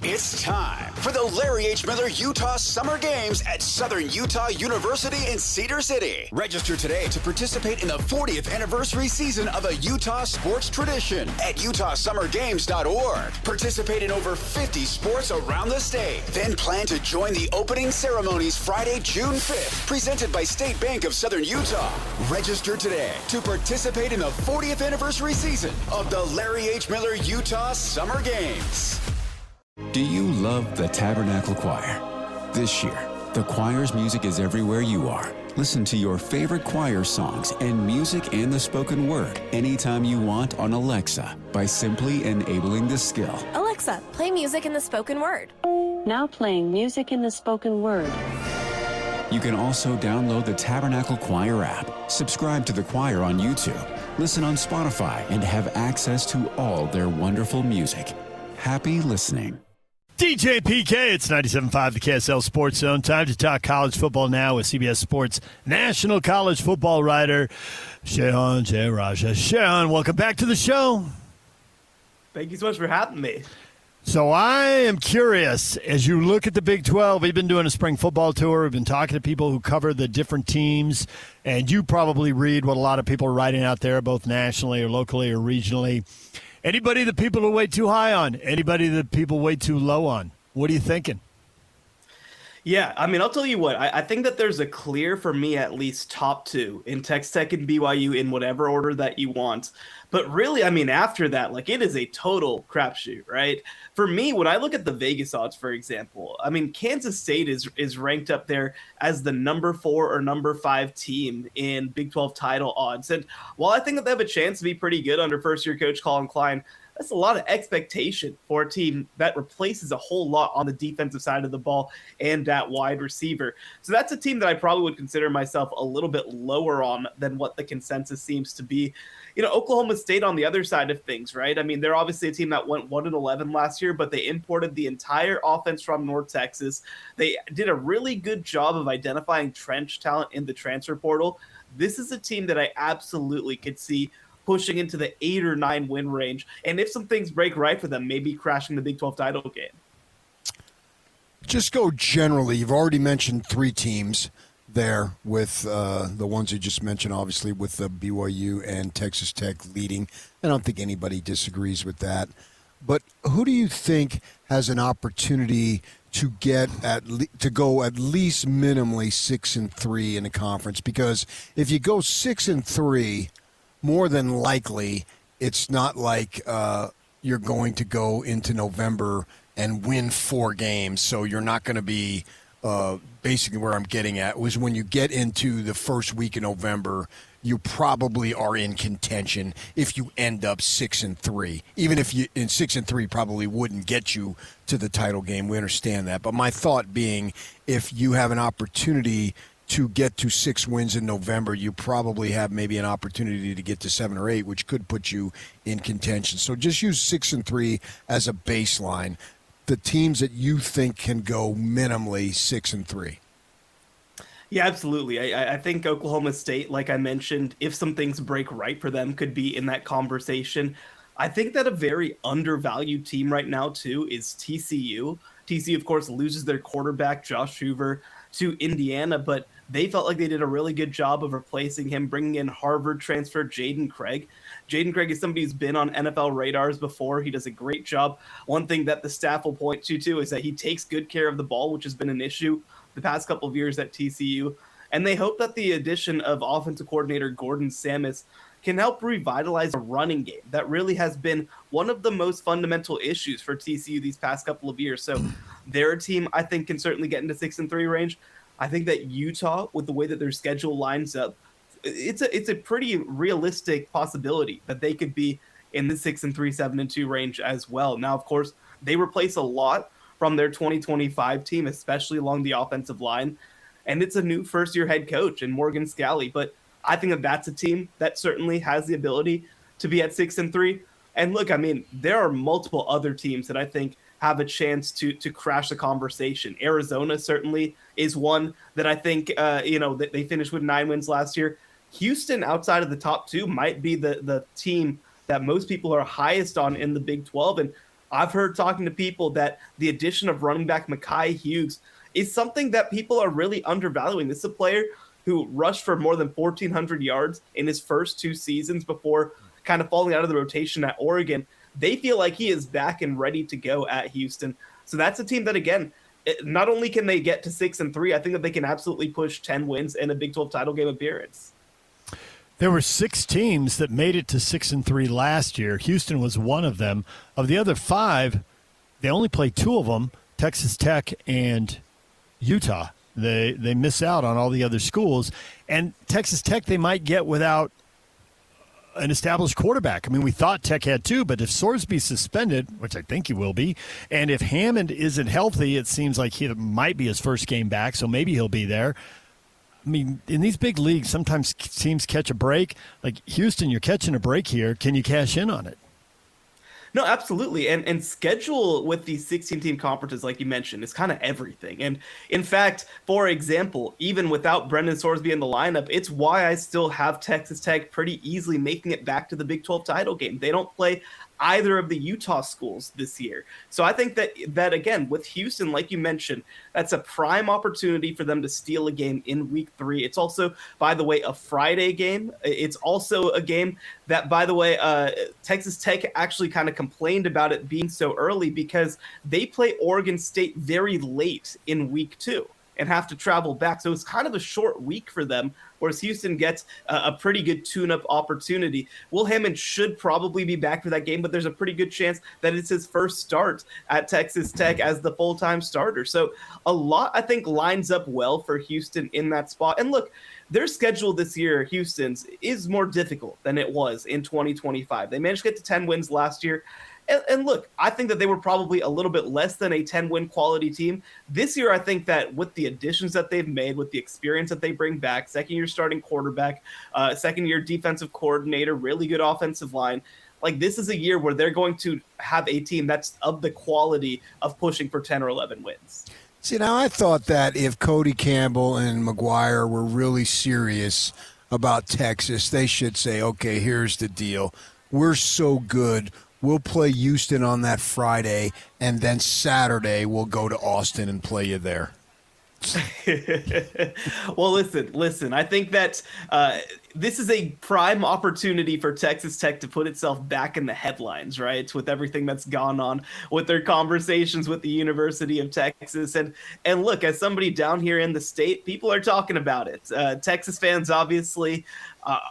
It's time for the Larry H. Miller Utah Summer Games at Southern Utah University in Cedar City. Register today to participate in the 40th anniversary season of a Utah sports tradition at utahsummergames.org. Participate in over 50 sports around the state. Then plan to join the opening ceremonies Friday, June 5th, presented by State Bank of Southern Utah. Register today to participate in the 40th anniversary season of the Larry H. Miller Utah Summer Games. Do you love the Tabernacle Choir? This year, the choir's music is everywhere you are. Listen to your favorite choir songs and music and the spoken word anytime you want on Alexa by simply enabling the skill. Alexa, play music in the spoken word. Now playing music in the spoken word. You can also download the Tabernacle Choir app, subscribe to the choir on YouTube, listen on Spotify, and have access to all their wonderful music. Happy listening. DJ PK, it's 97.5, the KSL Sports Zone. Time to talk college football now with CBS Sports national college football writer, Shehan Jeyarajah. Shehan, welcome back to the show. Thank you so much for having me. So I am curious, as you look at the Big 12, we've been doing a spring football tour. We've been talking to people who cover the different teams, and you probably read what a lot of people are writing out there, both nationally or locally or regionally. Anybody that people are way too high on? Anybody that people way too low on? What are you thinking? Yeah, I mean, I'll tell you what. I think that there's a clear, for me at least, top two in Texas Tech and BYU in whatever order that you want. But really, I mean, after that, like, it is a total crapshoot, right? For me, when I look at the Vegas odds, for example, I mean, Kansas State is ranked up there as the number 4 or number 5 team in Big 12 title odds. And while I think that they have a chance to be pretty good under first-year coach Colin Klein, that's a lot of expectation for a team that replaces a whole lot on the defensive side of the ball and at wide receiver. So that's a team that I probably would consider myself a little bit lower on than what the consensus seems to be. You know, Oklahoma State on the other side of things, right? I mean, they're obviously a team that went 1-11 last year, but they imported the entire offense from North Texas. They did a really good job of identifying trench talent in the transfer portal. This is a team that I absolutely could see pushing into the 8 or 9 win range. And if some things break right for them, maybe crashing the Big 12 title game. Just go generally. You've already mentioned 3 teams there with the ones you just mentioned, obviously, with the BYU and Texas Tech leading. I don't think anybody disagrees with that. But who do you think has an opportunity to get to go at least minimally 6-3 in the conference? Because if you go 6-3, more than likely, it's not like you're going to go into November and win 4 games. So you're not going to be basically where I'm getting at was when you get into the first week in November, you probably are in contention if you end up 6-3. Even if you in 6-3 probably wouldn't get you to the title game. We understand that. But my thought being, if you have an opportunity to get to 6 wins in November, you probably have maybe an opportunity to get to 7 or 8, which could put you in contention. So just use 6-3 as a baseline. The teams that you think can go minimally 6-3. Yeah, absolutely. I think Oklahoma State, like I mentioned, if some things break right for them, could be in that conversation. I think that a very undervalued team right now, too, is TCU. TCU, of course, loses their quarterback, Josh Hoover, to Indiana, but they felt like they did a really good job of replacing him, bringing in Harvard transfer Jaden Craig. Jaden Craig is somebody who's been on NFL radars before. He does a great job. One thing that the staff will point to, too, is that he takes good care of the ball, which has been an issue the past couple of years at TCU. And they hope that the addition of offensive coordinator Gordon Samus can help revitalize a running game that really has been one of the most fundamental issues for TCU these past couple of years. So their team, I think, can certainly get into 6-3 range. I think that Utah, with the way that their schedule lines up, it's a pretty realistic possibility that they could be in the 6-3, 7-2 range as well. Now, of course, they replace a lot from their 2025 team, especially along the offensive line. And it's a new first-year head coach in Morgan Scalley. But I think that that's a team that certainly has the ability to be at 6-3. And look, I mean, there are multiple other teams that I think have a chance to crash the conversation. Arizona certainly is one that I think, that they finished with 9 wins last year. Houston, outside of the top 2, might be the team that most people are highest on in the Big 12. And I've heard talking to people that the addition of running back Mekhi Hughes is something that people are really undervaluing. This is a player who rushed for more than 1,400 yards in his first 2 seasons before kind of falling out of the rotation at Oregon. They feel like he is back and ready to go at Houston. So that's a team that, again, not only can they get to 6-3, I think that they can absolutely push 10 wins in a Big 12 title game appearance. There were 6 teams that made it to 6-3 last year. Houston was one of them. Of the other 5, they only played 2 of them, Texas Tech and Utah. They miss out on all the other schools. And Texas Tech they might get without an established quarterback. I mean, we thought Tech had 2, but if Sorsby's suspended, which I think he will be, and if Hammond isn't healthy, it seems like he might be his first game back, so maybe he'll be there. I mean, in these big leagues, sometimes teams catch a break. Like Houston, you're catching a break here. Can you cash in on it? No, absolutely. And schedule with these 16-team conferences, like you mentioned, is kind of everything. And in fact, for example, even without Brendan Sorsby in the lineup, it's why I still have Texas Tech pretty easily making it back to the Big 12 title game. They don't play either of the Utah schools this year. So I think that again, with Houston, like you mentioned, that's a prime opportunity for them to steal a game in week 3. It's also, by the way, a Friday game. It's also a game that, by the way, Texas Tech actually kind of complained about it being so early because they play Oregon State very late in week 2 and have to travel back. So it's kind of a short week for them, whereas Houston gets a pretty good tune-up opportunity. Will Hammond should probably be back for that game, but there's a pretty good chance that it's his first start at Texas Tech as the full-time starter. So a lot, I think, lines up well for Houston in that spot. And look, their schedule this year, Houston's, is more difficult than it was in 2025. They managed to get to 10 wins last year. And look, I think that they were probably a little bit less than a 10-win quality team. This year, I think that with the additions that they've made, with the experience that they bring back, second-year starting quarterback, second-year defensive coordinator, really good offensive line, like this is a year where they're going to have a team that's of the quality of pushing for 10 or 11 wins. See, now I thought that if Cody Campbell and McGuire were really serious about Texas, they should say, okay, here's the deal. We're so good. We'll play Houston on that Friday, and then Saturday we'll go to Austin and play you there. Well, listen. I think that this is a prime opportunity for Texas Tech to put itself back in the headlines, right? With everything that's gone on with their conversations with the University of Texas. And look, as somebody down here in the state, people are talking about it. Texas fans obviously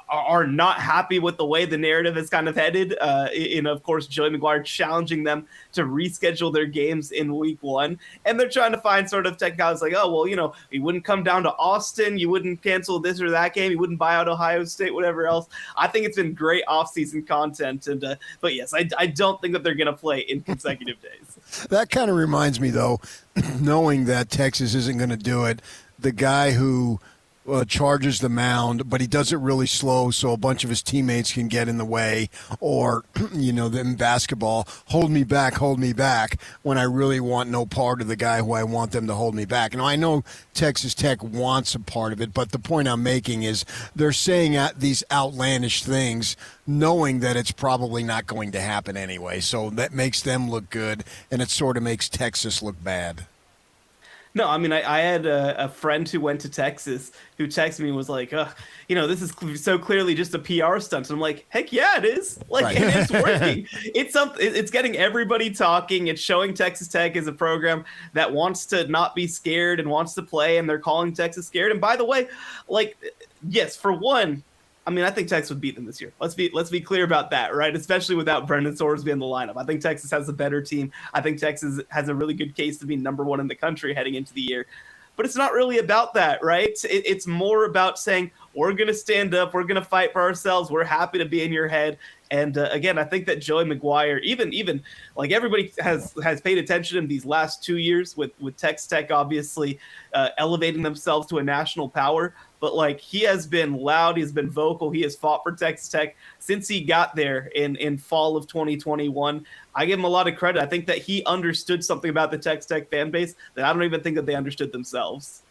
are not happy with the way the narrative is kind of headed. Of course, Joey McGuire challenging them to reschedule their games in week 1. And they're trying to find sort of technicalities like, oh, well, you wouldn't come down to Austin. You wouldn't cancel this or that game. You wouldn't buy out Ohio State, whatever else. I think it's been great offseason content. But yes, I don't think that they're going to play in consecutive days. That kind of reminds me, though, knowing that Texas isn't going to do it, the guy who charges the mound, but he does it really slow so a bunch of his teammates can get in the way, or, in basketball, hold me back, when I really want no part of the guy who I want them to hold me back. Now, I know Texas Tech wants a part of it, but the point I'm making is they're saying these outlandish things knowing that it's probably not going to happen anyway, so that makes them look good, and it sort of makes Texas look bad. No, I mean, I had a friend who went to Texas who texted me and was like, this is so clearly just a PR stunt. And I'm like, heck yeah, it is. Like, right. It is working. It's getting everybody talking. It's showing Texas Tech is a program that wants to not be scared and wants to play, and they're calling Texas scared. And by the way, yes, for one, I mean, I think Texas would beat them this year. Let's be clear about that, right? Especially without Brendan Sorsby in the lineup. I think Texas has a better team. I think Texas has a really good case to be number 1 in the country heading into the year. But it's not really about that, right? It's more about saying, we're going to stand up. We're going to fight for ourselves. We're happy to be in your head. And again, I think that Joey McGuire, even like everybody has paid attention in these last 2 years with Texas Tech obviously elevating themselves to a national power. But he has been loud, he's been vocal, he has fought for Texas Tech since he got there in fall of 2021. I give him a lot of credit. I think that he understood something about the Texas Tech fan base that I don't even think that they understood themselves.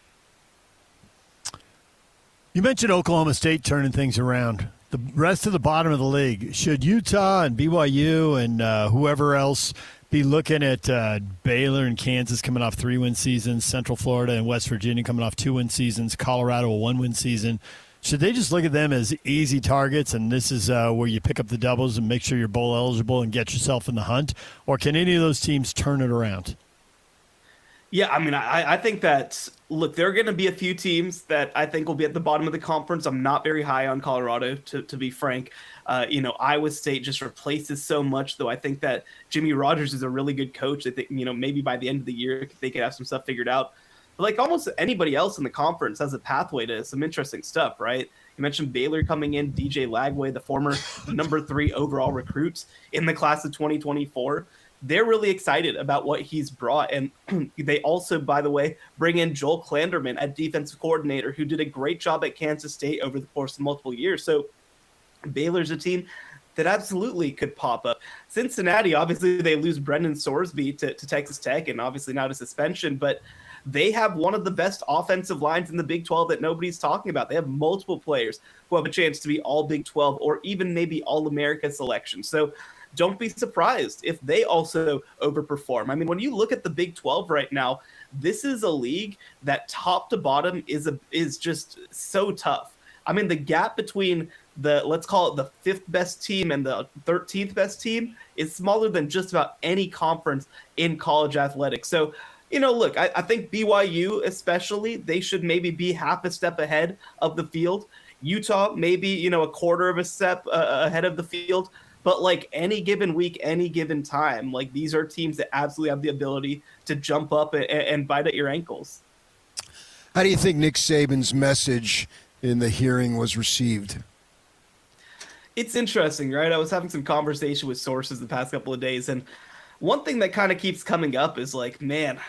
You mentioned Oklahoma State turning things around. The rest of the bottom of the league, should Utah and BYU and whoever else be looking at Baylor and Kansas coming off 3-win seasons, Central Florida and West Virginia coming off 2-win seasons, Colorado a 1-win season. Should they just look at them as easy targets, and this is where you pick up the doubles and make sure you're bowl eligible and get yourself in the hunt? Or can any of those teams turn it around? Yeah, I mean, I think that, look, there are going to be a few teams that I think will be at the bottom of the conference. I'm not very high on Colorado, to be frank. Iowa State just replaces so much, though I think that Jimmy Rogers is a really good coach. I think, maybe by the end of the year, they could have some stuff figured out. But like almost anybody else in the conference has a pathway to some interesting stuff, right? You mentioned Baylor coming in, DJ Lagway, the former number 3 overall recruits in the class of 2024. They're really excited about what he's brought. And they also, by the way, bring in Joel Klanderman at defensive coordinator, who did a great job at Kansas State over the course of multiple years. So Baylor's a team that absolutely could pop up. Cincinnati, obviously, they lose Brendan Sorsby to Texas Tech, and obviously not a suspension, but they have one of the best offensive lines in the Big 12 that nobody's talking about. They have multiple players who have a chance to be all Big 12 or even maybe All-America selection. So don't be surprised if they also overperform. I mean, when you look at the Big 12 right now, this is a league that top to bottom is just so tough. I mean, the gap between let's call it the 5th best team and the 13th best team is smaller than just about any conference in college athletics. So, look, I think BYU especially, they should maybe be half a step ahead of the field. Utah, maybe, a quarter of a step ahead of the field. But like any given week, any given time, like these are teams that absolutely have the ability to jump up and bite at your ankles. How do you think Nick Saban's message in the hearing was received? It's interesting, right? I was having some conversation with sources the past couple of days, and one thing that kind of keeps coming up is like, man,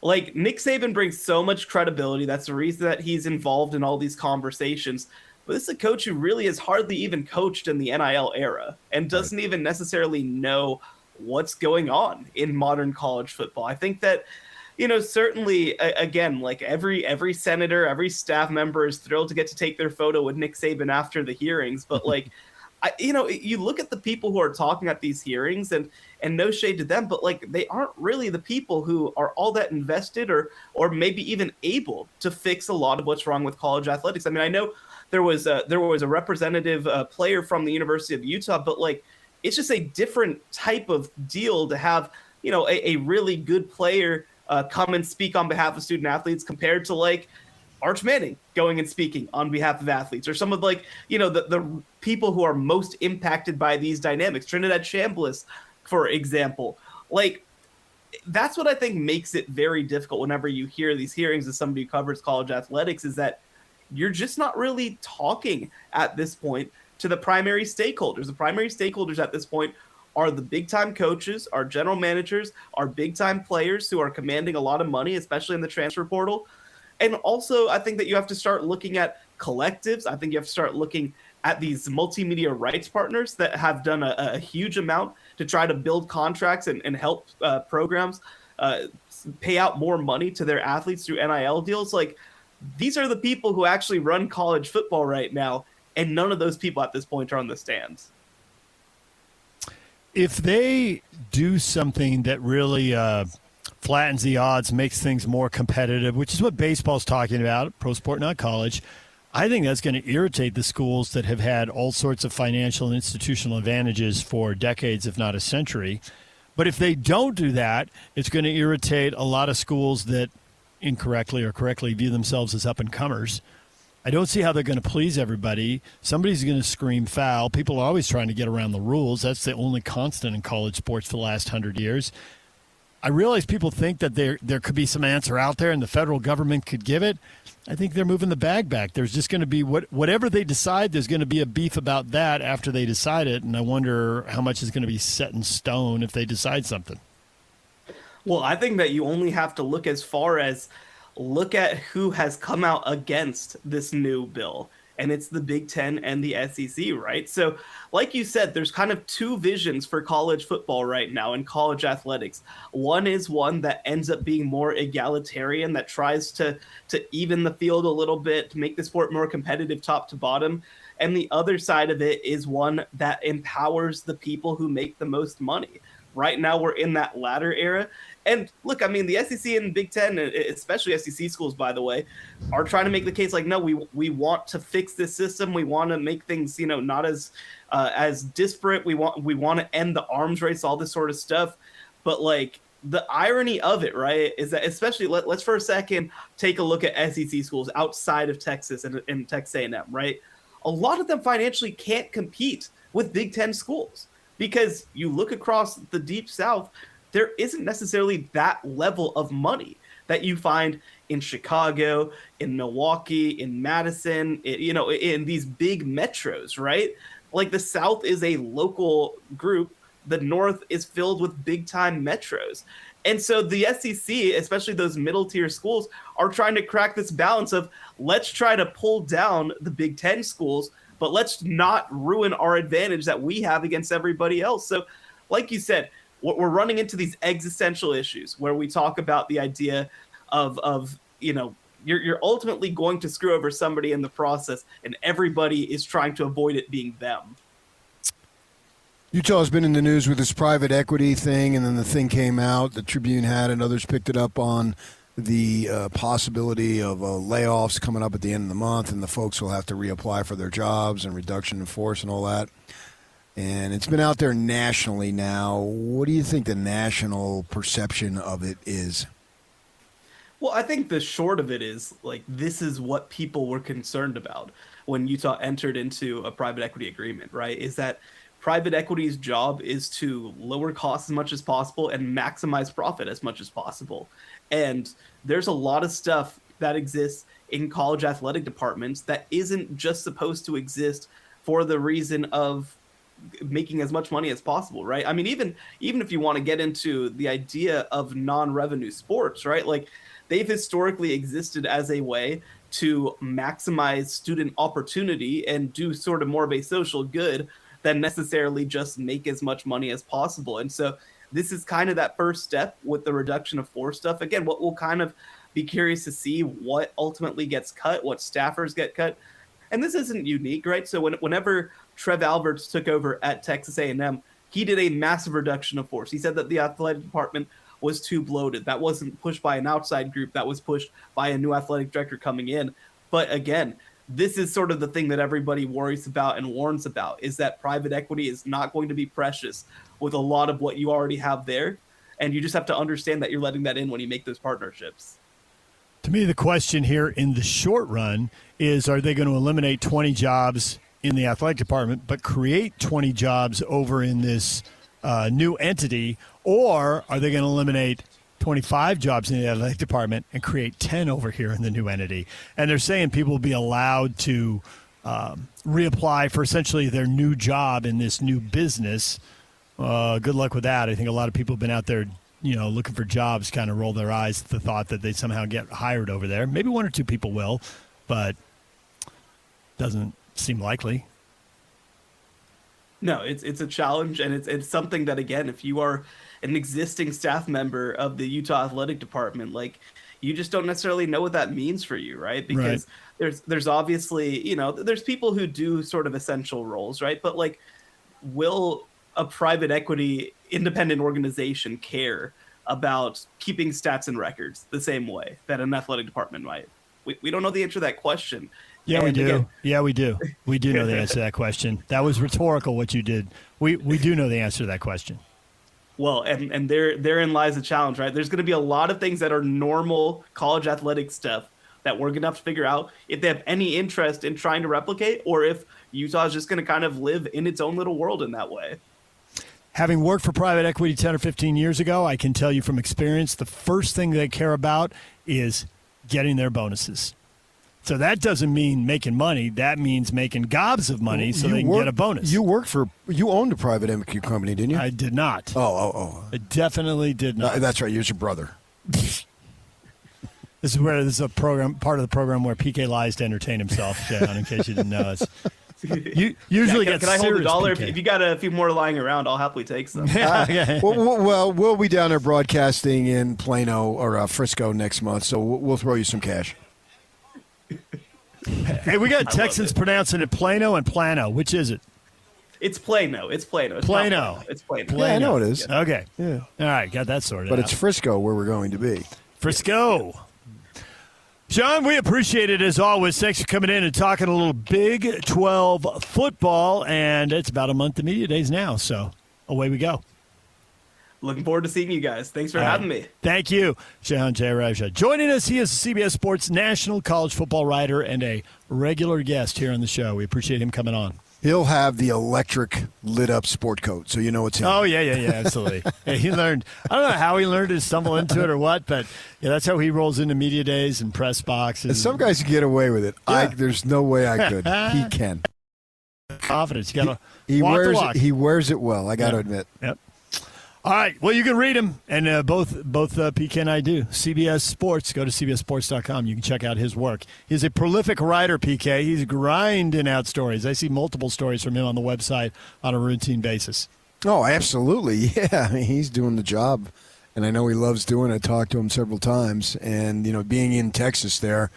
like Nick Saban brings so much credibility. That's the reason that he's involved in all these conversations. But this is a coach who really has hardly even coached in the NIL era and doesn't even necessarily know what's going on in modern college football. I think that, certainly, again, like every senator, every staff member is thrilled to get to take their photo with Nick Saban after the hearings. But like, you look at the people who are talking at these hearings and no shade to them, but like they aren't really the people who are all that invested or maybe even able to fix a lot of what's wrong with college athletics. I mean, I know there was a representative player from the University of Utah, but like it's just a different type of deal to have a really good player come and speak on behalf of student athletes compared to like Arch Manning going and speaking on behalf of athletes, or some of like the people who are most impacted by these dynamics. Trinidad Chambliss, for example, like that's what I think makes it very difficult whenever you hear these hearings as somebody who covers college athletics, is that you're just not really talking at this point to the primary stakeholders. The primary stakeholders at this point are the big-time coaches, our general managers, our big-time players who are commanding a lot of money, especially in the transfer portal. And also, I think that you have to start looking at collectives. I think you have to start looking at these multimedia rights partners that have done a huge amount to try to build contracts and help programs pay out more money to their athletes through NIL deals. Like, these are the people who actually run college football right now, and none of those people at this point are on the stands. If they do something that really flattens the odds, makes things more competitive, which is what baseball's talking about, pro sport, not college, I think that's going to irritate the schools that have had all sorts of financial and institutional advantages for decades, if not a century. But if they don't do that, it's going to irritate a lot of schools that incorrectly or correctly view themselves as up-and-comers. I don't see how they're going to please everybody. Somebody's going to scream foul. People are always trying to get around the rules. That's the only constant in college sports for the last 100 years. I realize people think that there could be some answer out there and the federal government could give it. I think they're moving the bag back. There's just going to be whatever they decide, there's going to be a beef about that after they decide it, and I wonder how much is going to be set in stone if they decide something. Well, I think that you only have to look as far as look at who has come out against this new bill, and it's the Big Ten and the SEC, right? So like you said, there's kind of two visions for college football right now and college athletics. One is one that ends up being more egalitarian, that tries to even the field a little bit, to make the sport more competitive top to bottom. And the other side of it is one that empowers the people who make the most money. right now we're in that latter era. And look, I mean, the SEC and Big Ten, especially SEC schools, by the way, are trying to make the case like, no, we want to fix this system. We want to make things, not as disparate. We want to end the arms race, all this sort of stuff. But like the irony of it, right, is that especially let's for a second take a look at SEC schools outside of Texas and Texas A&M, right? A lot of them financially can't compete with Big Ten schools because you look across the Deep South, there isn't necessarily that level of money that you find in Chicago, in Milwaukee, in Madison, in these big metros, right? Like the South is a local group. The North is filled with big time metros. And so the SEC, especially those middle tier schools, are trying to crack this balance of let's try to pull down the Big Ten schools, but let's not ruin our advantage that we have against everybody else. So like you said, we're running into these existential issues where we talk about the idea of you're ultimately going to screw over somebody in the process, and everybody is trying to avoid it being them. Utah has been in the news with this private equity thing, and then the thing came out. The Tribune had it, others picked it up on the possibility of layoffs coming up at the end of the month, and the folks will have to reapply for their jobs and reduction in force and all that. And it's been out there nationally now. What do you think the national perception of it is? Well, I think the short of it is, like, this is what people were concerned about when Utah entered into a private equity agreement, right? Is that private equity's job is to lower costs as much as possible and maximize profit as much as possible. And there's a lot of stuff that exists in college athletic departments that isn't just supposed to exist for the reason of making as much money as possible, right? I mean, even if you want to get into the idea of non-revenue sports, right? Like they've historically existed as a way to maximize student opportunity and do sort of more of a social good than necessarily just make as much money as possible. And so this is kind of that first step with the reduction of force stuff. Again, what we'll kind of be curious to see what ultimately gets cut, what staffers get cut. And this isn't unique, right? So whenever Trev Alberts took over at Texas A&M, he did a massive reduction of force. He said that the athletic department was too bloated. That wasn't pushed by an outside group. That was pushed by a new athletic director coming in. But again, this is sort of the thing that everybody worries about and warns about, is that private equity is not going to be precious with a lot of what you already have there. And you just have to understand that you're letting that in when you make those partnerships. To me, the question here in the short run is, are they going to eliminate 20 jobs in the athletic department but create 20 jobs over in this new entity, or are they going to eliminate 25 jobs in the athletic department and create 10 over here in the new entity? And they're saying people will be allowed to reapply for essentially their new job in this new business. Good luck with that. I think a lot of people have been out there looking for jobs, kind of roll their eyes at the thought that they somehow get hired over there. Maybe one or two people will, but doesn't seem likely. No, it's a challenge, and it's something that, again, if you are an existing staff member of the Utah Athletic Department, like, you just don't necessarily know what that means for you, right? Because there's obviously, there's people who do sort of essential roles, right? But like, will a private equity independent organization care about keeping stats and records the same way that an athletic department might? We don't know the answer to that question. Yeah, we do. We do. We do know the answer to that question. That was rhetorical, what you did. We do know the answer to that question. Well, and therein lies the challenge, right? There's going to be a lot of things that are normal college athletic stuff that we're going to have to figure out if they have any interest in trying to replicate, or if Utah is just going to kind of live in its own little world in that way. Having worked for private equity 10 or 15 years ago, I can tell you from experience, the first thing they care about is getting their bonuses. So that doesn't mean making money. That means making gobs of money so they can get a bonus. You owned a private equity company, didn't you? I did not. Oh. I definitely did not. That's right. You're your brother. This is a program, part of the program where PK lies to entertain himself, Shehan, in case you didn't know. You usually get Can I hold a dollar? PK. If you got a few more lying around, I'll happily take some. Well, we'll be down there broadcasting in Plano or Frisco next month, so we'll throw you some cash. Hey, we got Texans pronouncing it Plano and Plano. Which is it? It's Plano. It's Plano. It's Plano. It's Plano. Yeah, I know it is. Okay. Yeah. All right, got that sorted But out. it's Frisco where we're going to be. Frisco. Sean, we appreciate it as always. Thanks for coming in and talking a little Big 12 football. And it's about a month to media days now, so away we go. Looking forward to seeing you guys. Thanks for having me. Thank you, Shehan Jeyarajah. Joining us, he is a CBS Sports national college football writer and a regular guest here on the show. We appreciate him coming on. He'll have the electric lit up sport coat, so you know it's him. Oh, yeah, absolutely. Yeah, he learned, I don't know how he learned to stumble into it or what, but yeah, that's how he rolls into media days and press boxes. And some guys get away with it. Yeah. There's no way I could. He can. Confidence. You got to He walk wears the walk. he wears it well, I got to admit. Yep. All right. Well, you can read him, and both PK and I do. CBS Sports. Go to cbssports.com. You can check out his work. He's a prolific writer, PK. He's grinding out stories. I see multiple stories from him on the website on a routine basis. Oh, absolutely. Yeah, I mean, he's doing the job, and I know he loves doing it. I talked to him several times, and, being in Texas there.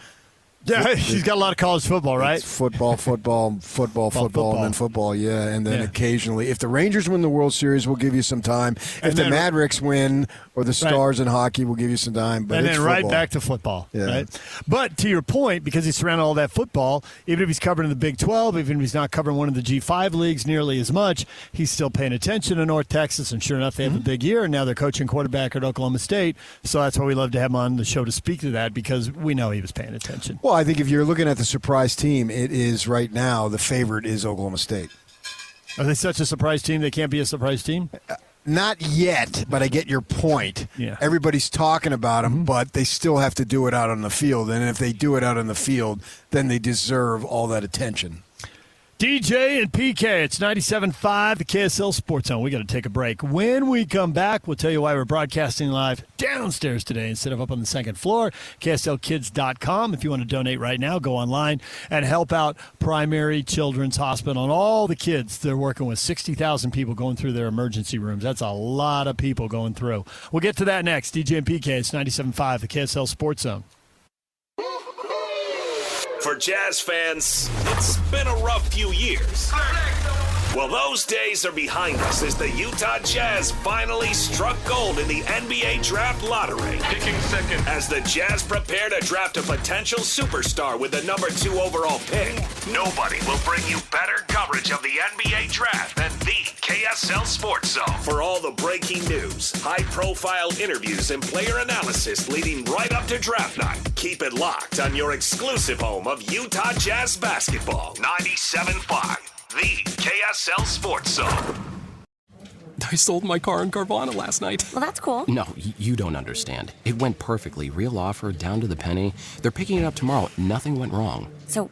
Yeah, he's got a lot of college football, right? It's football, and then football, yeah. And then Yeah. occasionally, if the Rangers win the World Series, we'll give you some time. If the Mavericks win or the Stars in hockey, we'll give you some time. But and it's then right football. back to football, Yeah. right? But to your point, because he's surrounded all that football, even if he's covering the Big 12, even if he's not covering one of the G5 leagues nearly as much, he's still paying attention to North Texas. And sure enough, they have a big year, and now they're coaching quarterback at Oklahoma State. So that's why we love to have him on the show to speak to that, because we know he was paying attention. Well, I think if you're looking at the surprise team, it is right now the favorite is Oklahoma State. Are they such a surprise team they can't be a surprise team? Not yet, but I get your point. Yeah. Everybody's talking about them, but they still have to do it out on the field. And if they do it out on the field, then they deserve all that attention. DJ and PK, it's 97.5, the KSL Sports Zone. We got to take a break. When we come back, we'll tell you why we're broadcasting live downstairs today instead of up on the second floor. KSLkids.com. If you want to donate right now, go online and help out Primary Children's Hospital and all the kids. They're working with 60,000 people going through their emergency rooms. That's a lot of people going through. We'll get to that next. DJ and PK, it's 97.5, the KSL Sports Zone. For Jazz fans, it's been a rough few years. Well, those days are behind us as the Utah Jazz finally struck gold in the NBA Draft Lottery. Picking second. As the Jazz prepare to draft a potential superstar with the number 2 overall pick, nobody will bring you better coverage of the NBA Draft than the KSL Sports Zone. For all the breaking news, high-profile interviews, and player analysis leading right up to draft night, keep it locked on your exclusive home of Utah Jazz basketball. 97.5. The KSL Sports Zone. I sold my car in Carvana last night. Well, that's cool. No, you don't understand. It went perfectly. Real offer, down to the penny. They're picking it up tomorrow. Nothing went wrong. So,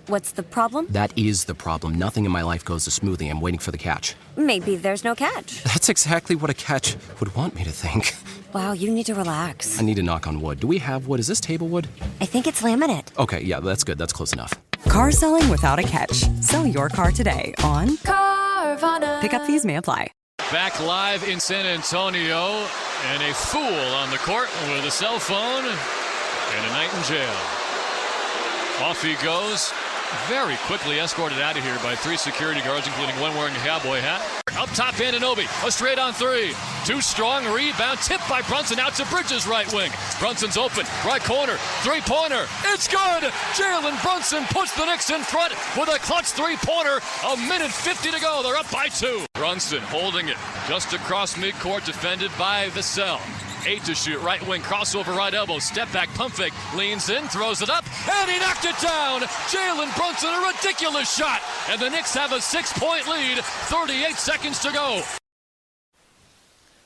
what's the problem? That is the problem. Nothing in my life goes as smoothly. I'm waiting for the catch. Maybe there's no catch. That's exactly what a catch would want me to think. Wow, you need to relax. I need to knock on wood. Do we have wood? Is this table wood? I think it's laminate. Okay, yeah, that's good. That's close enough. Car selling without a catch. Sell your car today on Carvana. Pickup fees may apply. Back live in San Antonio, and a fool on the court with a cell phone and a night in jail. Off he goes, very quickly escorted out of here by 3 security guards, including one wearing a cowboy hat. Up top, Anunoby, a straight on 3. Too strong, rebound, tipped by Brunson out to Bridges' right wing. Brunson's open, right corner, three-pointer. It's good! Jalen Brunson puts the Knicks in front with a clutch three-pointer. 1:50 to go. They're up by 2. Brunson holding it just across midcourt, defended by Vassell. 8 to shoot, right wing, crossover, right elbow, step back, pump fake, leans in, throws it up, and he knocked it down! Jalen Brunson, a ridiculous shot! And the Knicks have a 6-point lead, 38 seconds to go.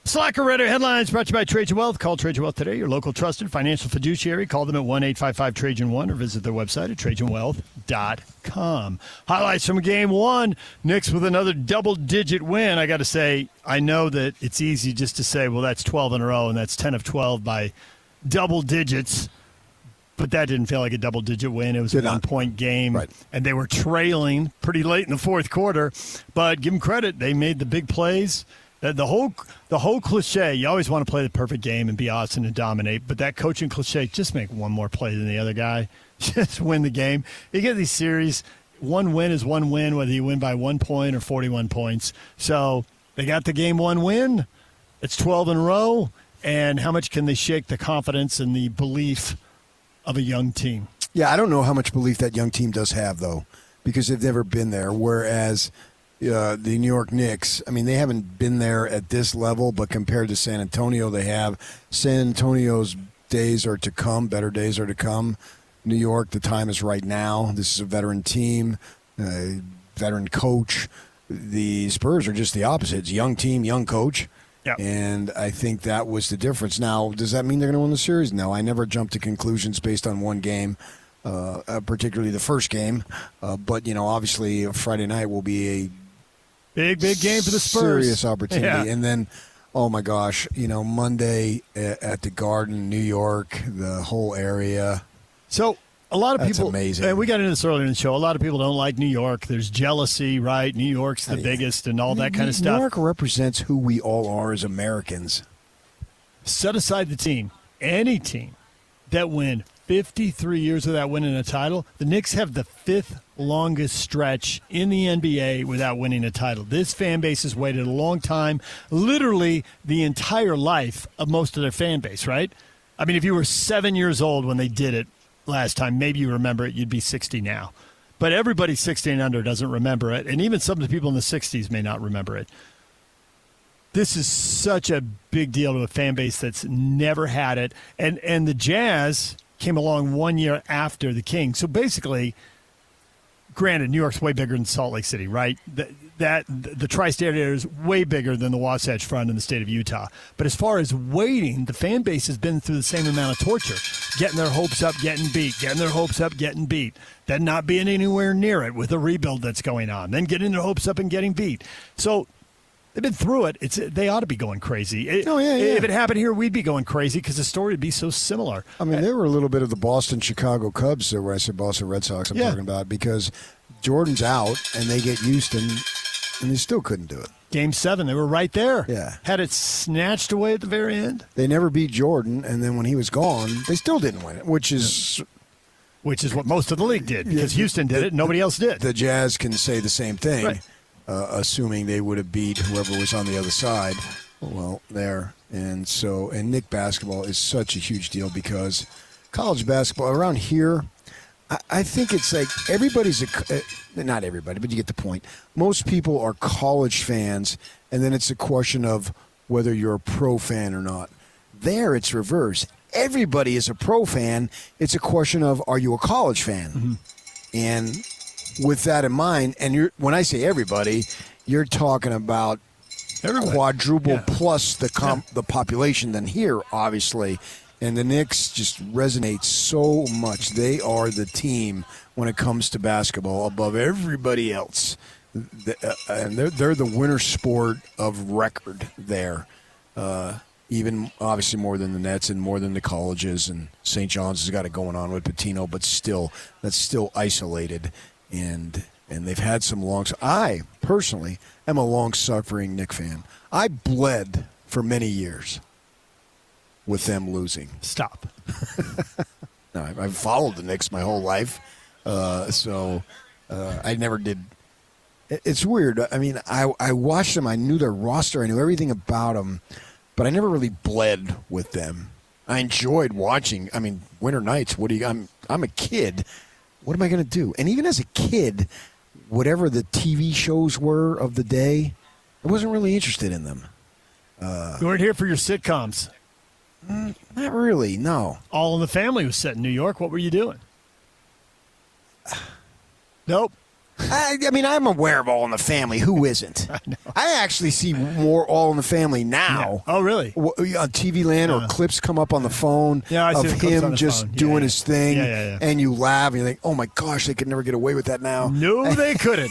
Slacker Redder headlines brought to you by Trajan Wealth. Call Trajan Wealth today, your local trusted financial fiduciary. Call them at 1-855-TRAJAN-1 or visit their website at TrajanWealth.com. Highlights from Game 1. Knicks with another double-digit win. I got to say, I know that it's easy just to say, well, that's 12 in a row, and that's 10 of 12 by double digits. But that didn't feel like a double-digit win. It was a one-point game, right. And they were trailing pretty late in the fourth quarter. But give them credit. They made the big plays. The whole cliche, you always want to play the perfect game and be awesome and dominate, but that coaching cliche, just make one more play than the other guy. Just win the game. You get these series, one win is one win, whether you win by 1 point or 41 points. So they got the game one win. It's 12 in a row. And how much can they shake the confidence and the belief of a young team? Yeah, I don't know how much belief that young team does have, though, because they've never been there. Whereas the New York Knicks, I mean, they haven't been there at this level, but compared to San Antonio, they have. San Antonio's days are to come, better days are to come. New York, the time is right now. This is a veteran team, veteran coach. The Spurs are just the opposite. It's a young team, young coach. Yep. And I think that was the difference. Now, does that mean they're going to win the series? No, I never jump to conclusions based on one game, particularly the first game. But, obviously Friday night will be a big game for the Spurs. Serious opportunity. Yeah. And then, oh, my gosh, Monday at the Garden, New York, the whole area. So a lot of That's people, amazing. And we got into this earlier in the show, a lot of people don't like New York. There's jealousy, right? New York's the biggest and all that kind of stuff. New York represents who we all are as Americans. Set aside the team, any team that win 53 years without winning a title, the Knicks have the 5th longest stretch in the NBA without winning a title. This fan base has waited a long time, literally the entire life of most of their fan base, right? I mean, if you were 7 years old when they did it last time, maybe you remember it, you'd be 60 now. But everybody 60 and under doesn't remember it, and even some of the people in the 60s may not remember it. This is such a big deal to a fan base that's never had it. And the Jazz came along 1 year after the Kings. So basically, granted, New York's way bigger than Salt Lake City, right? The tri-state area is way bigger than the Wasatch Front in the state of Utah. But as far as waiting, the fan base has been through the same amount of torture. Getting their hopes up, getting beat. Getting their hopes up, getting beat. Then not being anywhere near it with the rebuild that's going on. Then getting their hopes up and getting beat. So they've been through it. They ought to be going crazy. If it happened here, we'd be going crazy because the story would be so similar. I mean, they were a little bit of the Boston-Chicago Cubs, or when I say Boston Red Sox, I'm talking about, because Jordan's out and they get Houston, and they still couldn't do it. Game 7, they were right there. Yeah. Had it snatched away at the very end. They never beat Jordan, and then when he was gone, they still didn't win it, which is what most of the league did, because Houston did it, nobody else did. The Jazz can say the same thing, right. Assuming they would have beat whoever was on the other side. Well, there. And Knick basketball is such a huge deal because college basketball around here, I think it's like everybody's not everybody, but you get the point. Most people are college fans, and then it's a question of whether you're a pro fan or not. There, it's reverse. Everybody is a pro fan. It's a question of, are you a college fan? Mm-hmm. And with that in mind, and when I say everybody, you're talking about quadruple plus the population than here, obviously. And the Knicks just resonate so much. They are the team when it comes to basketball above everybody else. And they're the winter sport of record there. Even obviously more than the Nets and more than the colleges. And St. John's has got it going on with Pitino, but still, that's still isolated. And they've had some I personally am a long-suffering Knick fan. I bled for many years with them losing. Stop. No, I've followed the Knicks my whole life, so I never did. It's weird. I mean, I watched them. I knew their roster. I knew everything about them, but I never really bled with them. I enjoyed watching. I mean, winter nights. I'm a kid. What am I going to do? And even as a kid, whatever the TV shows were of the day, I wasn't really interested in them. You weren't here for your sitcoms. Not really, no. All in the Family was set in New York. What were you doing? Nope. I mean, I'm aware of All in the Family. Who isn't? I know. I actually see more All in the Family now. Yeah. Oh, really? On TV Land, or clips come up on the phone of him just doing his thing, and you laugh, and you think, oh my gosh, they could never get away with that now. No, they couldn't.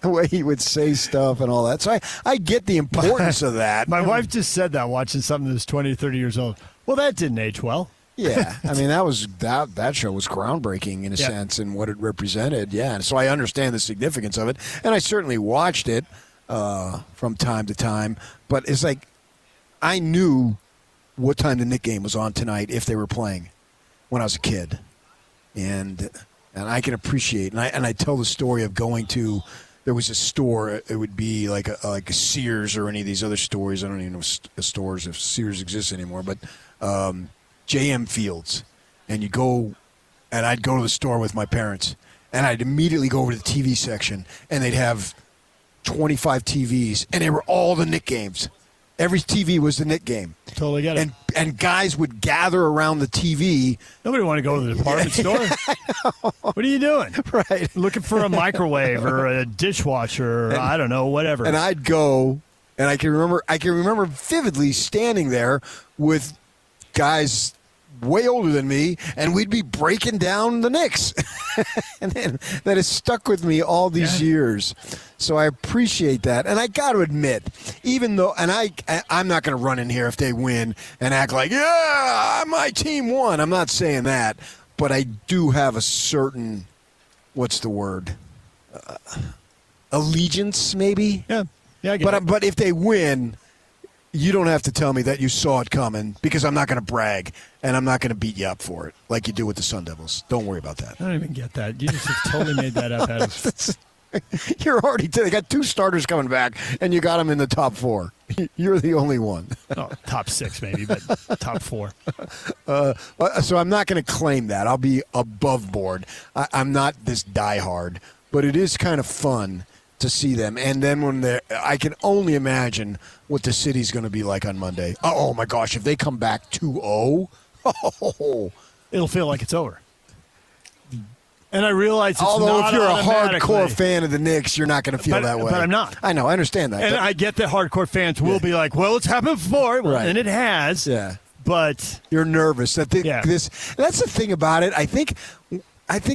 the way he would say stuff and all that. So I get the importance of that. My wife just said that watching something that's 20 to 30 years old. Well, that didn't age well. Yeah, I mean that show was groundbreaking in a sense in what it represented. Yeah, and so I understand the significance of it, and I certainly watched it from time to time. But it's like I knew what time the Knick game was on tonight if they were playing when I was a kid, and And I can appreciate, and I tell the story of going to, there was a store, it would be like a Sears or any of these other stores. I don't even know stores if Sears exists anymore, but JM Fields. And you go, and I'd go to the store with my parents, and I'd immediately go over to the TV section, and they'd have 25 TVs, and they were all the Knick games. Every TV was the Knick game. Totally get it. And guys would gather around the TV. Nobody want to go to the department store. What are you doing? Right. Looking for a microwave or a dishwasher or I don't know, whatever. And I'd go, and I can remember vividly standing there with guys way older than me, and we'd be breaking down the Knicks. And then that has stuck with me all these years. So I appreciate that. And I got to admit, even though, and I'm not going to run in here if they win and act like, yeah, my team won. I'm not saying that. But I do have a certain, what's the word? Allegiance, maybe? Yeah, I get it. But if they win, you don't have to tell me that you saw it coming, because I'm not going to brag and I'm not going to beat you up for it like you do with the Sun Devils. Don't worry about that. I don't even get that. You just totally made that up, Adam. You're already they got 2 starters coming back, and you got them in the top 4. You're the only one. Oh, top 6 maybe, but top 4. So I'm not going to claim that. I'll be above board. I'm not this diehard, but it is kind of fun to see them. And then when I can only imagine what the city's going to be like on Monday. Oh my gosh, if they come back 2-0, it'll feel like it's over. And I realize it's although not if you're a automatically. hardcore fan of the Knicks, you're not going to feel that way. But I'm not. I know. I understand that. And I get that hardcore fans will be like, well, it's happened before. Well, Right. and it has. Yeah. But you're nervous. That's the thing about it. I think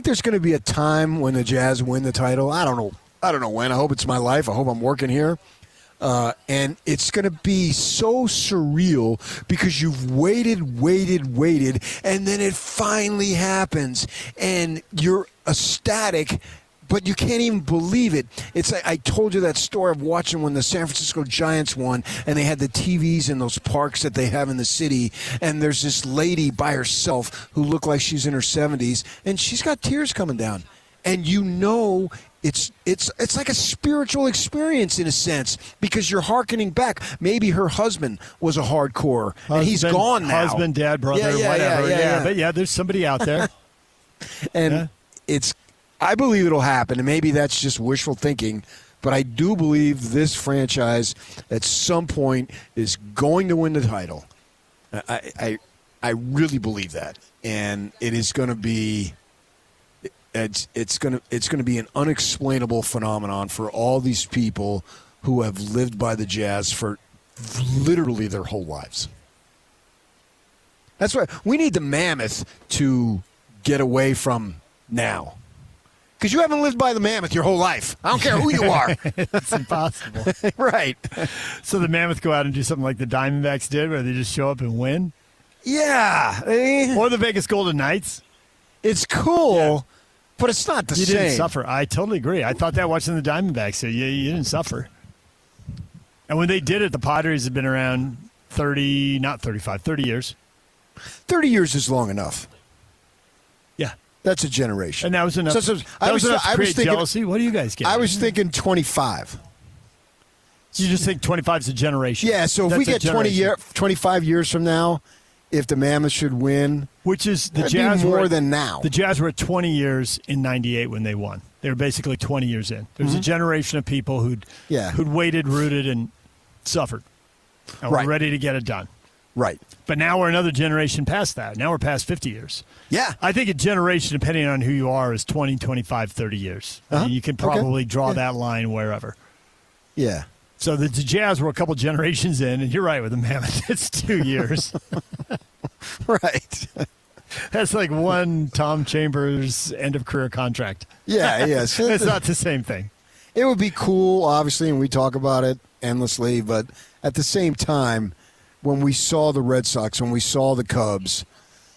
there's going to be a time when the Jazz win the title. I don't know when. I hope it's my life. I hope I'm working here. And it's going to be so surreal because you've waited, and then it finally happens, and you're ecstatic, but you can't even believe it. It's like I told you that story of watching when the San Francisco Giants won, and they had the TVs in those parks that they have in the city, and there's this lady by herself who looked like she's in her 70s, and she's got tears coming down. And you know it's like a spiritual experience in a sense, because you're hearkening back. Maybe her husband was a hardcore, and he's gone now. Husband, dad, brother, whatever. Yeah, but there's somebody out there. And I believe it'll happen, and maybe that's just wishful thinking, but I do believe this franchise at some point is going to win the title. I really believe that, and it is going to be. It's going to be an unexplainable phenomenon for all these people who have lived by the Jazz for literally their whole lives. That's why we need the Mammoth to get away from now. Because you haven't lived by the Mammoth your whole life. I don't care who you are. It's impossible. Right. So the Mammoth go out and do something like the Diamondbacks did, where they just show up and win? Yeah. Or the Vegas Golden Knights. It's cool, but it's not the same. You didn't suffer. I totally agree. I thought that watching the Diamondbacks. So you didn't suffer. And when they did it, the Padres have been around 30 years. 30 years is long enough. Yeah. That's a generation. And that was enough. I was thinking jealousy. What do you guys get? I was thinking 25. So you just think 25 is a generation? Yeah, so if we get 25 years from now, if the Mammoth should win, which is the Jazz more than now. The Jazz were at 20 years in '98 when they won. They were basically 20 years in. There's a generation of people who'd waited, rooted, and suffered, and were ready to get it done. Right. But now we're another generation past that. Now we're past 50 years. Yeah. I think a generation, depending on who you are, is 20, 25, 30 years. I mean, you can probably draw that line wherever. Yeah. So the Jazz were a couple generations in, and you're right with the Mammoth. It's 2 years. Right. That's like one Tom Chambers end-of-career contract. Yeah, yes. It's not the same thing. It would be cool, obviously, and we talk about it endlessly, but at the same time, when we saw the Red Sox, when we saw the Cubs,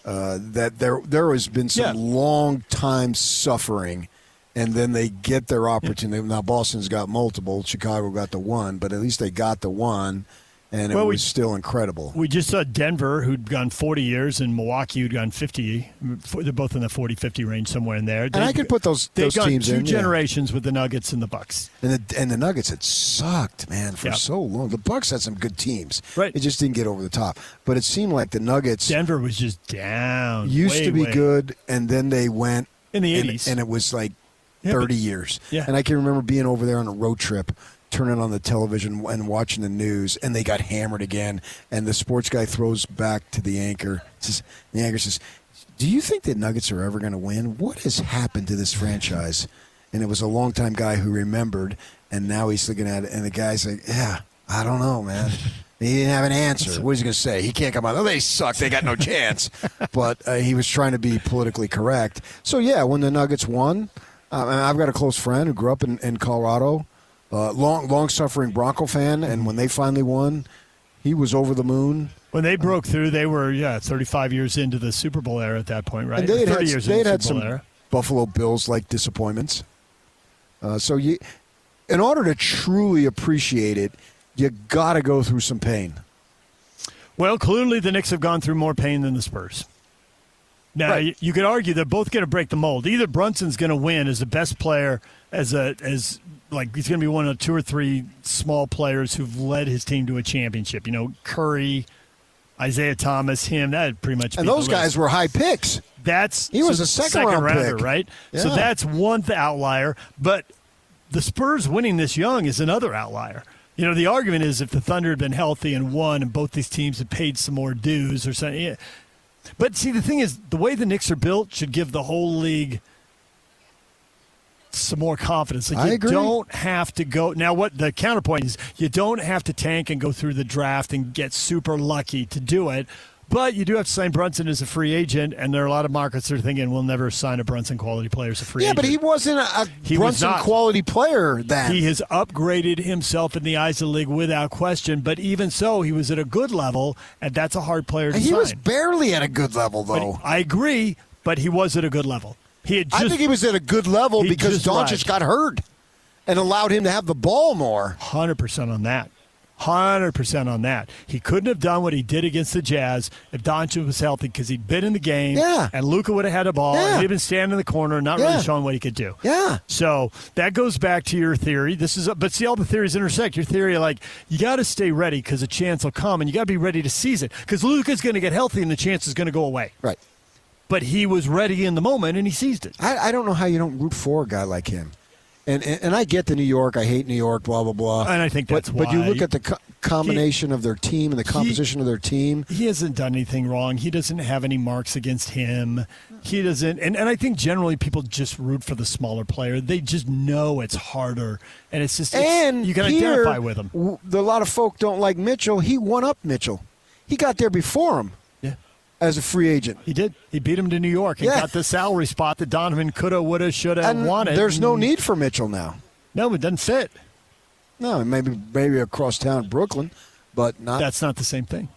that there has been some long time suffering, and then they get their opportunity. Now, Boston's got multiple. Chicago got the one, but at least they got the one. and it was still incredible. We just saw Denver, who'd gone 40 years, and Milwaukee, who'd gone 50. They're both in the 40-50 range, somewhere in there. And I could put those teams in. They've gone 2 generations with the Nuggets and the Bucks. And the Nuggets had sucked, man, for so long. The Bucks had some good teams. Right. It just didn't get over the top. But it seemed like the Nuggets. Denver was just down. Used to be good, and then they went. In the 80s. And it was like 30 years. Yeah. And I can remember being over there on a road trip, turning on the television and watching the news, and they got hammered again. And the sports guy throws back to the anchor. The anchor says, "Do you think the Nuggets are ever going to win? What has happened to this franchise?" And it was a longtime guy who remembered, and now he's looking at it, and the guy's like, "Yeah, I don't know, man." He didn't have an answer. What is he going to say? He can't come out, "Oh, they suck. They got no chance." But he was trying to be politically correct. So, yeah, when the Nuggets won, I've got a close friend who grew up in Colorado, long-suffering Bronco fan, and when they finally won, he was over the moon. When they broke through, they were 35 years into the Super Bowl era at that point, right? And they had some era. Buffalo Bills-like disappointments. In order to truly appreciate it, you got to go through some pain. Well, clearly the Knicks have gone through more pain than the Spurs. Now, Right. you could argue they're both going to break the mold. Either Brunson's going to win as the best player, he's going to be one of 2 or 3 small players who've led his team to a championship. Curry, Isaiah Thomas, him, that pretty much. And those guys were high picks. He was a second rounder, pick. right? Yeah. So that's one outlier. But the Spurs winning this young is another outlier. The argument is if the Thunder had been healthy and won and both these teams had paid some more dues or something. Yeah. But see, the thing is, the way the Knicks are built should give the whole league some more confidence. I agree. You don't have to go. Now, what the counterpoint is, you don't have to tank and go through the draft and get super lucky to do it. But you do have to sign Brunson as a free agent, and there are a lot of markets that are thinking we'll never sign a Brunson-quality player as a free agent. Yeah, but he wasn't a Brunson-quality player then. He has upgraded himself in the eyes of the league without question, but even so, he was at a good level, and that's a hard player to sign. He was barely at a good level, though. I agree, but he was at a good level. I think he was at a good level because Doncic got hurt and allowed him to have the ball more. 100% on that. 100% on that. He couldn't have done what he did against the Jazz if Doncic was healthy because he'd been in the game. Yeah. And Luka would have had the ball. Yeah. And he'd been standing in the corner, not really showing what he could do. Yeah. So that goes back to your theory. But see, all the theories intersect. Your theory, you got to stay ready because a chance will come, and you got to be ready to seize it because Luka's going to get healthy and the chance is going to go away. Right. But he was ready in the moment and he seized it. I don't know how you don't root for a guy like him. And I get the New York. I hate New York, blah, blah, blah. And I think that's why. But you look at the combination of their team and the composition of their team. He hasn't done anything wrong. He doesn't have any marks against him. He doesn't. And I think generally people just root for the smaller player. They just know it's harder. And it's just, you can identify with him. A lot of folk don't like Mitchell. He won up Mitchell. He got there before him. As a free agent. He did. He beat him to New York and got the salary spot that Donovan coulda, woulda, shoulda wanted. There's no need for Mitchell now. No, it doesn't fit. No, maybe across town in Brooklyn, but not. That's not the same thing.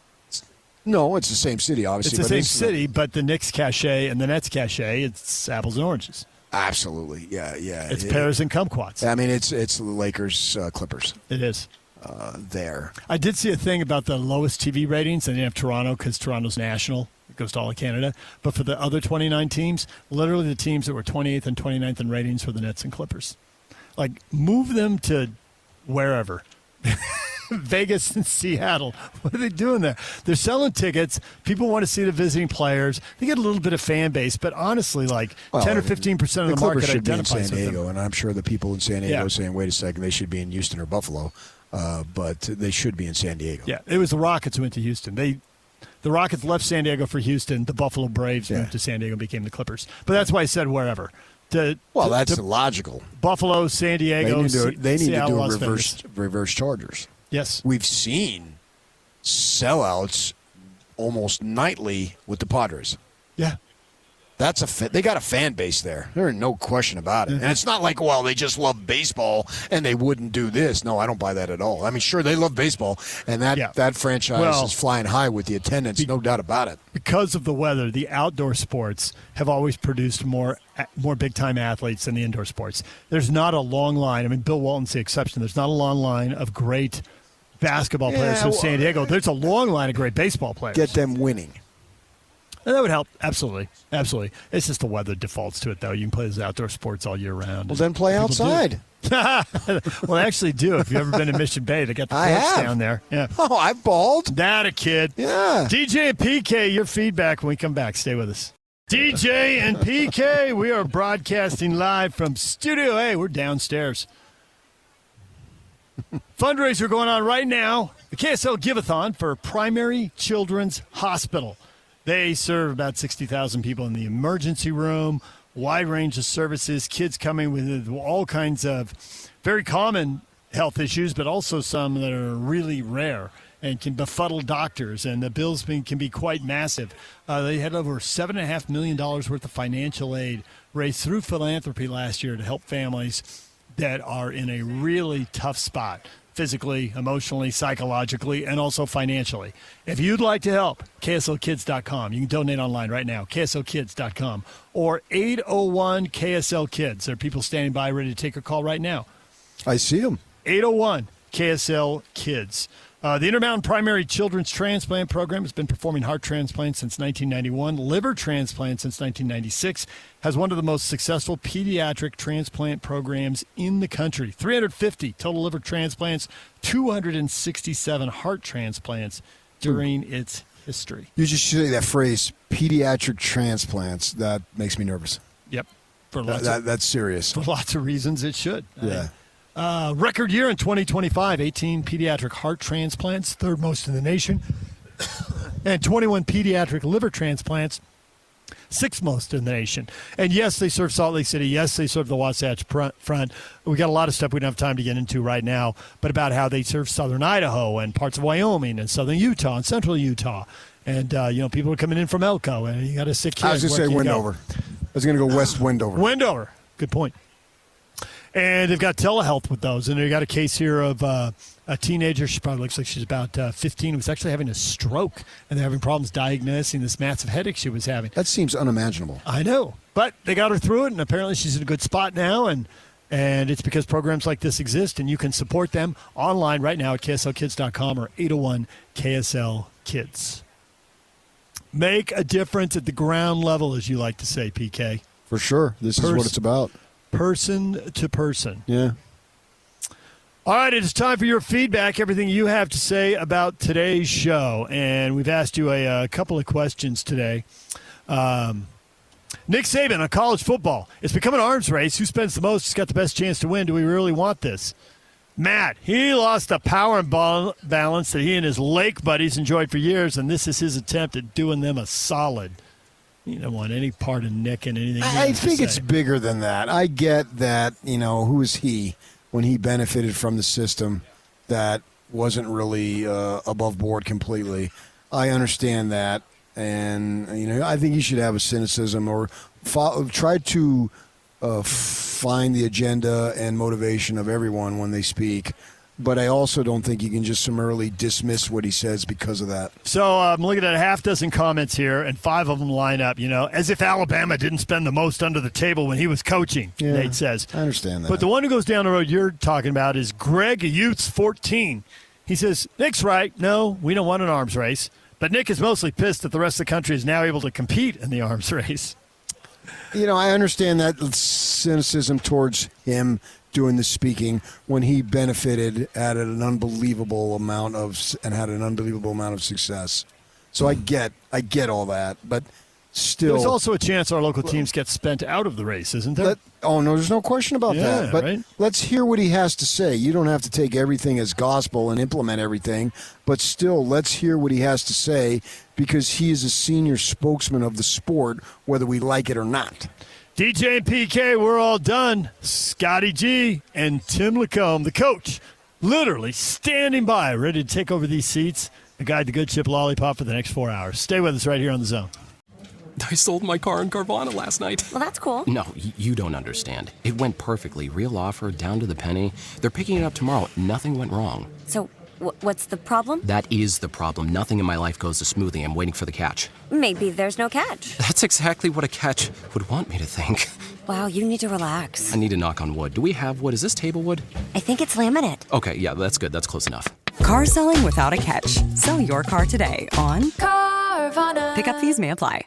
No, it's the same city, obviously. It's the same city, but the Knicks cachet and the Nets cachet, it's apples and oranges. Absolutely, yeah. It's pears and kumquats. I mean, it's the Lakers, Clippers. It is. There. I did see a thing about the lowest TV ratings. They didn't have Toronto because Toronto's national. It goes to all of Canada. But for the other 29 teams, literally the teams that were 28th and 29th in ratings were the Nets and Clippers. Move them to wherever. Vegas and Seattle. What are they doing there? They're selling tickets. People want to see the visiting players. They get a little bit of fan base, but honestly, 10 or 15% of the market should be in identifies San Diego, with them. and I'm sure the people in San Diego are saying, wait a second, they should be in Houston or Buffalo. But they should be in San Diego. Yeah, it was the Rockets who went to Houston. The Rockets left San Diego for Houston. The Buffalo Braves moved to San Diego and became the Clippers. But that's why I said wherever. That's logical. Buffalo, San Diego, they need Seattle, to do reverse Chargers. Yes. We've seen sellouts almost nightly with the Padres. Yeah. They got a fan base there. There is no question about it. And it's not like, well, they just love baseball and they wouldn't do this. No, I don't buy that at all. I mean, sure, they love baseball, and that franchise is flying high with the attendance, no doubt about it. Because of the weather, the outdoor sports have always produced more big-time athletes than the indoor sports. There's not a long line. I mean, Bill Walton's the exception. There's not a long line of great basketball players from San Diego. There's a long line of great baseball players. Get them winning. And that would help. Absolutely. Absolutely. It's just the weather defaults to it, though. You can play those outdoor sports all year round. Well, then play outside. Well, they actually do. If you've ever been to Mission Bay, they got the courts down there. Yeah. Oh, I've balled. That a kid. Yeah. DJ and PK, your feedback when we come back. Stay with us. DJ and PK, we are broadcasting live from Studio A. We're downstairs. Fundraiser going on right now. The KSL Give-a-thon for Primary Children's Hospital. They serve about 60,000 people in the emergency room, wide range of services, kids coming with all kinds of very common health issues, but also some that are really rare and can befuddle doctors, and the bills can be quite massive. They had over $7.5 million worth of financial aid raised through philanthropy last year to help families that are in a really tough spot, physically, emotionally, psychologically, and also financially. If you'd like to help, KSLkids.com. You can donate online right now, KSLkids.com, or 801-KSL-KIDS. There are people standing by ready to take a call right now. I see them. 801-KSL-KIDS. The Intermountain Primary Children's Transplant Program has been performing heart transplants since 1991, liver transplants since 1996, has one of the most successful pediatric transplant programs in the country. 350 total liver transplants, 267 heart transplants during its history. You just say that phrase, pediatric transplants. That makes me nervous. Yep. That's serious. For lots of reasons it should. Yeah. Record year in 2025, 18 pediatric heart transplants, third most in the nation, and 21 pediatric liver transplants, sixth most in the nation. And yes, they serve Salt Lake City. Yes, they serve the Wasatch Front. We got a lot of stuff we don't have time to get into right now, but about how they serve southern Idaho and parts of Wyoming and southern Utah and central Utah. And, people are coming in from Elko, and you got a sick kid. I was going to say Wendover. I was going to go west Wendover. Wendover. Good point. And they've got telehealth with those. And they got a case here of a teenager. She probably looks like she's about 15, who was actually having a stroke. And they're having problems diagnosing this massive headache she was having. That seems unimaginable. I know. But they got her through it, and apparently she's in a good spot now. And it's because programs like this exist, and you can support them online right now at KSLkids.com or 801-KSL-KIDS. Make a difference at the ground level, as you like to say, PK. For sure. This is what it's about. Person to person. Yeah. All right, it's time for your feedback, everything you have to say about today's show. And we've asked you a couple of questions today. Nick Saban on college football. It's become an arms race. Who spends the most has got the best chance to win. Do we really want this? Matt, he lost the power and balance that he and his Lake buddies enjoyed for years, and this is his attempt at doing them a solid. You don't want any part of Nick in anything. I think it's bigger than that. I get that, who is he when he benefited from the system that wasn't really above board completely. I understand that. And, I think you should have a cynicism or try to find the agenda and motivation of everyone when they speak. But I also don't think you can just summarily dismiss what he says because of that. So I'm looking at a half dozen comments here, and 5 of them line up, as if Alabama didn't spend the most under the table when he was coaching, yeah, Nate says. I understand that. But the one who goes down the road you're talking about is Greg Utes 14. He says, Nick's right. No, we don't want an arms race. But Nick is mostly pissed that the rest of the country is now able to compete in the arms race. I understand that cynicism towards him doing the speaking when he benefited at an unbelievable amount of success. So I get all that, but still, there's also a chance our local teams get spent out of the race, isn't there? No, there's no question about that. But right? Let's hear what he has to say. You don't have to take everything as gospel and implement everything, but still, let's hear what he has to say because he is a senior spokesman of the sport, whether we like it or not. DJ and PK, we're all done. Scotty G and Tim Lacombe, the coach, literally standing by, ready to take over these seats and guide the Good Ship Lollipop for the next 4 hours. Stay with us right here on The Zone. I sold my car in Carvana last night. Well, that's cool. No, you don't understand. It went perfectly. Real offer, down to the penny. They're picking it up tomorrow. Nothing went wrong. So, what's the problem? That is the problem. Nothing in my life goes as smoothly. I'm waiting for the catch. Maybe there's no catch. That's exactly what a catch would want me to think. Wow, you need to relax. I need to knock on wood. Do we have wood? Is this table wood? I think it's laminate. Okay, yeah, that's good. That's close enough. Car selling without a catch. Sell your car today on Carvana. Pickup fees may apply.